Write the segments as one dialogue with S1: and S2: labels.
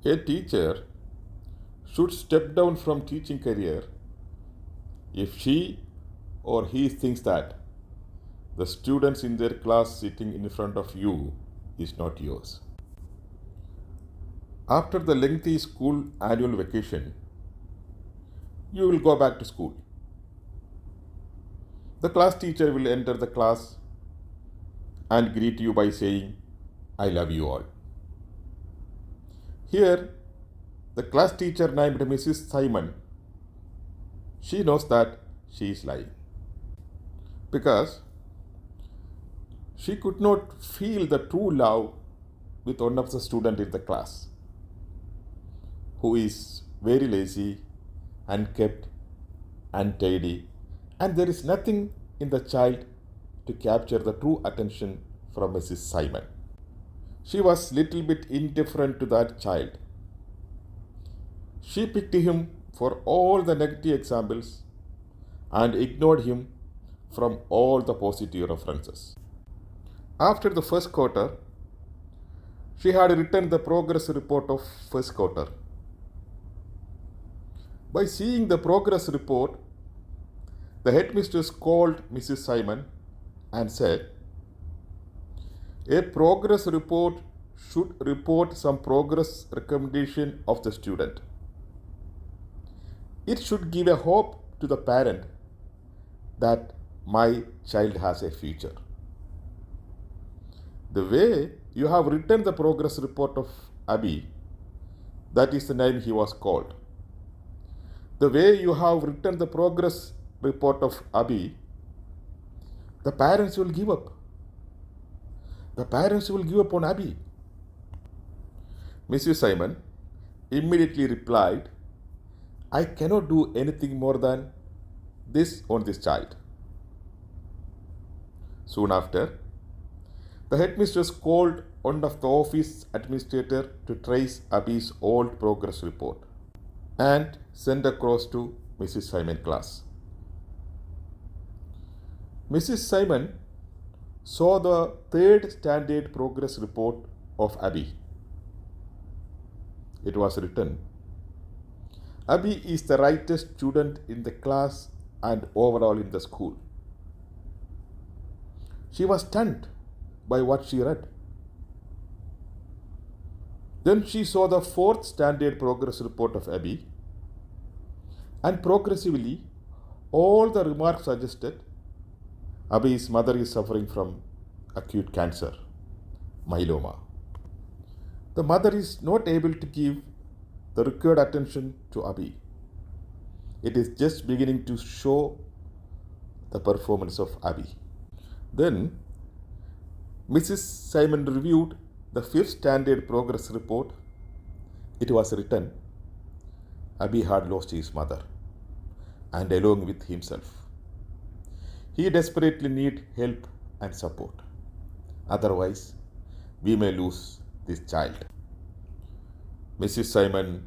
S1: A teacher should step down from teaching career if she or he thinks that the students in their class sitting in front of you is not yours. After the lengthy school annual vacation, you will go back to school. The class teacher will enter the class and greet you by saying, I love you all. Here, the class teacher named Mrs. Simon, she knows that she is lying because she could not feel the true love with one of the students in the class who is very lazy, unkept, untidy, and there is nothing in the child to capture the true attention from Mrs. Simon. She was little bit indifferent to that child. She picked him for all the negative examples and ignored him from all the positive references. After the first quarter, she had written the progress report of first quarter. By seeing the progress report, the headmistress called Mrs. Simon and said, a progress report should report some progress recommendation of the student. It should give a hope to the parent that my child has a future. The way you have written the progress report of Abhi, that is the name he was called. The way you have written the progress report of Abhi, the parents will give up. The parents will give up on Abhi. Mrs. Simon immediately replied, I cannot do anything more than this on this child. Soon after, the headmistress called one of the office administrator to trace Abhi's old progress report and send across to Mrs. Simon class. Mrs. Simon saw the third standard progress report of Abhi. It was written, Abhi is the rightest student in the class and overall in the school. She was stunned by what she read. Then she saw the fourth standard progress report of Abhi, and progressively all the remarks suggested Abhi's mother is suffering from acute cancer, myeloma. The mother is not able to give the required attention to Abhi. It is just beginning to show the performance of Abhi. Then Mrs. Simon reviewed the fifth standard progress report. It was written, Abhi had lost his mother and along with himself. He desperately needs help and support. Otherwise, we may lose this child. Mrs. Simon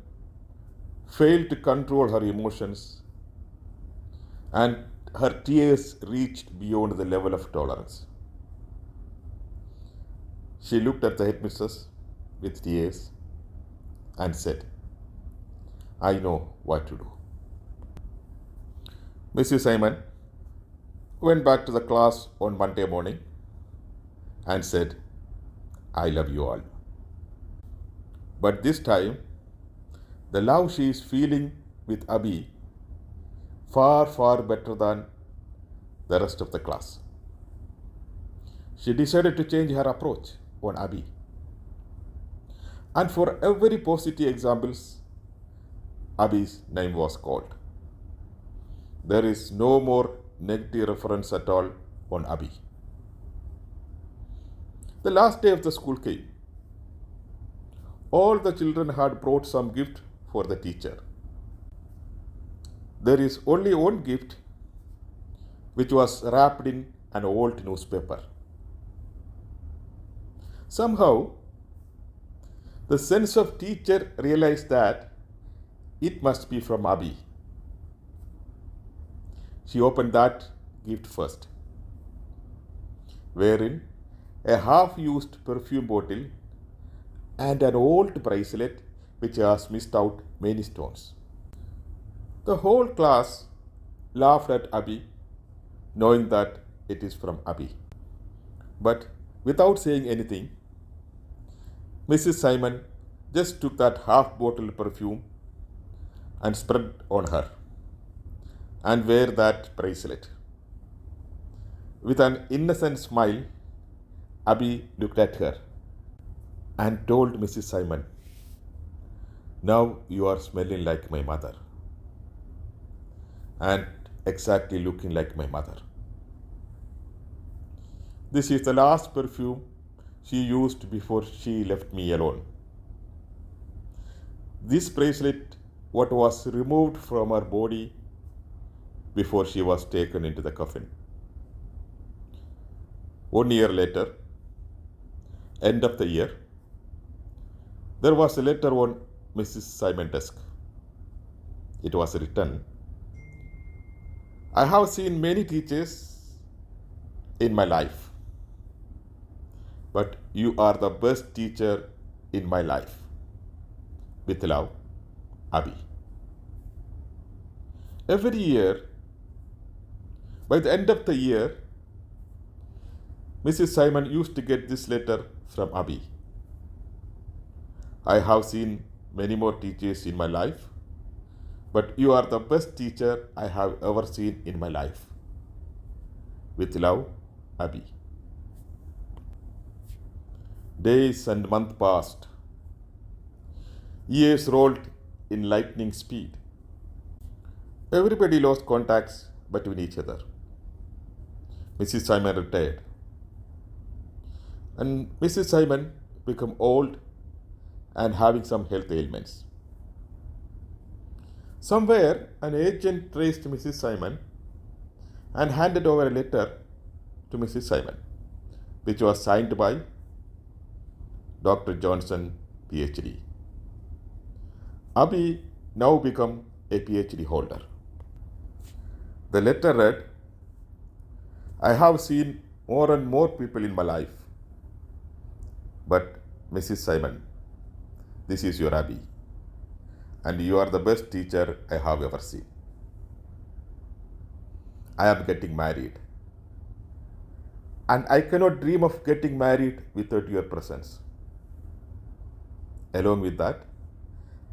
S1: failed to control her emotions and her tears reached beyond the level of tolerance. She looked at the headmistress with tears and said, I know what to do. Mrs. Simon went back to the class on Monday morning and said, I love you all. But this time, the love she is feeling with Abhi far better than the rest of the class. She decided to change her approach on Abhi. And for every positive examples, Abhi's name was called. There is no more negative reference at all on Abhi. The last day of the school came. All the children had brought some gift for the teacher. There is only one gift which was wrapped in an old newspaper. Somehow, the sense of teacher realized that it must be from Abhi. She opened that gift first, wherein a half-used perfume bottle and an old bracelet which has missed out many stones. The whole class laughed at Abby, knowing that it is from Abby. But without saying anything, Mrs. Simon just took that half bottle perfume and spread on her and wear that bracelet. With an innocent smile, Abby looked at her and told Mrs. Simon, "Now you are smelling like my mother and exactly looking like my mother. This is the last perfume she used before she left me alone. This bracelet, what was removed from her body before she was taken into the coffin." 1 year later, end of the year, there was a letter on Mrs. Simon's desk. It was written, "I have seen many teachers in my life, but you are the best teacher in my life. With love, Abby." Every year, by the end of the year, Mrs. Simon used to get this letter from Abby. "I have seen many more teachers in my life, but you are the best teacher I have ever seen in my life. With love, Abby." Days and months passed. Years rolled in lightning speed. Everybody lost contacts between each other. Mrs. Simon retired, and Mrs. Simon became old and having some health ailments. Somewhere, an agent traced Mrs. Simon and handed over a letter to Mrs. Simon, which was signed by Dr. Johnson, PhD. Abby now became a PhD holder. The letter read, "I have seen more and more people in my life, but Mrs. Simon, this is your Abby, and you are the best teacher I have ever seen. I am getting married, and I cannot dream of getting married without your presence." Along with that,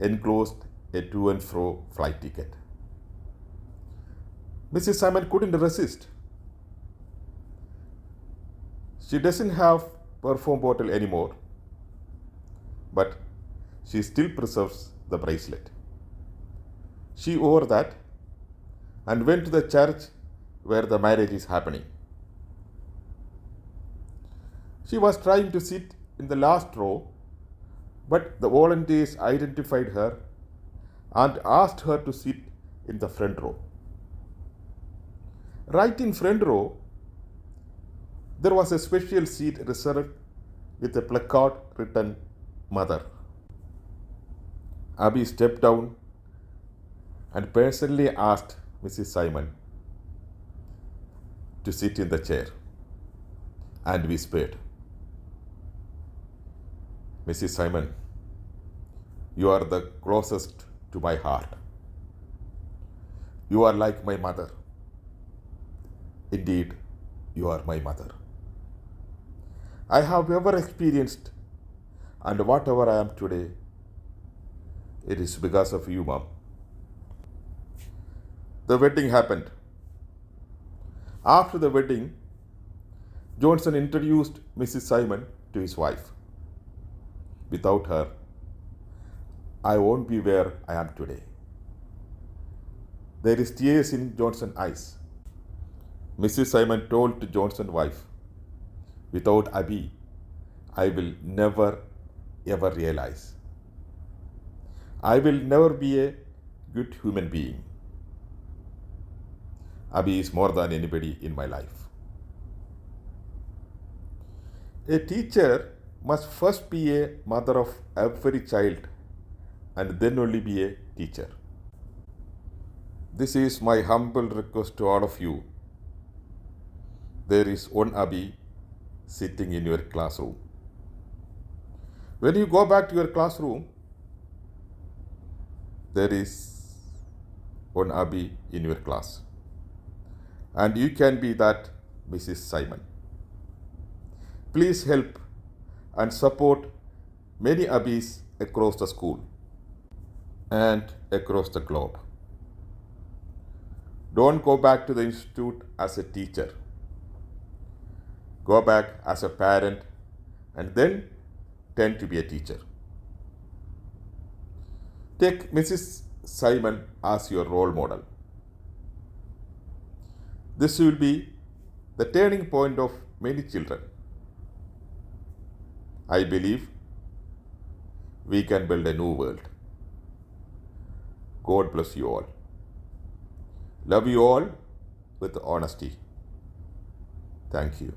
S1: enclosed a to and fro flight ticket. Mrs. Simon couldn't resist. She doesn't have perfume bottle anymore, but she still preserves the bracelet. She wore that and went to the church where the marriage is happening. She was trying to sit in the last row, but the volunteers identified her and asked her to sit in the front row. Right in front row, there was a special seat reserved with a placard written, "Mother." Abby stepped down and personally asked Mrs. Simon to sit in the chair and whispered, "Mrs. Simon, you are the closest to my heart. You are like my mother. Indeed, you are my mother. I have ever experienced, and whatever I am today, it is because of you, Mom." The wedding happened. After the wedding, Johnson introduced Mrs. Simon to his wife. "Without her, I won't be where I am today." There is tears in Johnson's eyes. Mrs. Simon told to Johnson's wife, "Without Abby, I will never ever realize. I will never be a good human being. Abby is more than anybody in my life." A teacher must first be a mother of every child and then only be a teacher. This is my humble request to all of you. There is one Abby sitting in your classroom. When you go back to your classroom, there is one Abby in your class, and you can be that Mrs. Simon. Please help and support many Abbeys across the school and across the globe. Don't go back to the institute as a teacher. Go back as a parent and then tend to be a teacher. Take Mrs. Simon as your role model. This will be the turning point of many children. I believe we can build a new world. God bless you all. Love you all with honesty. Thank you.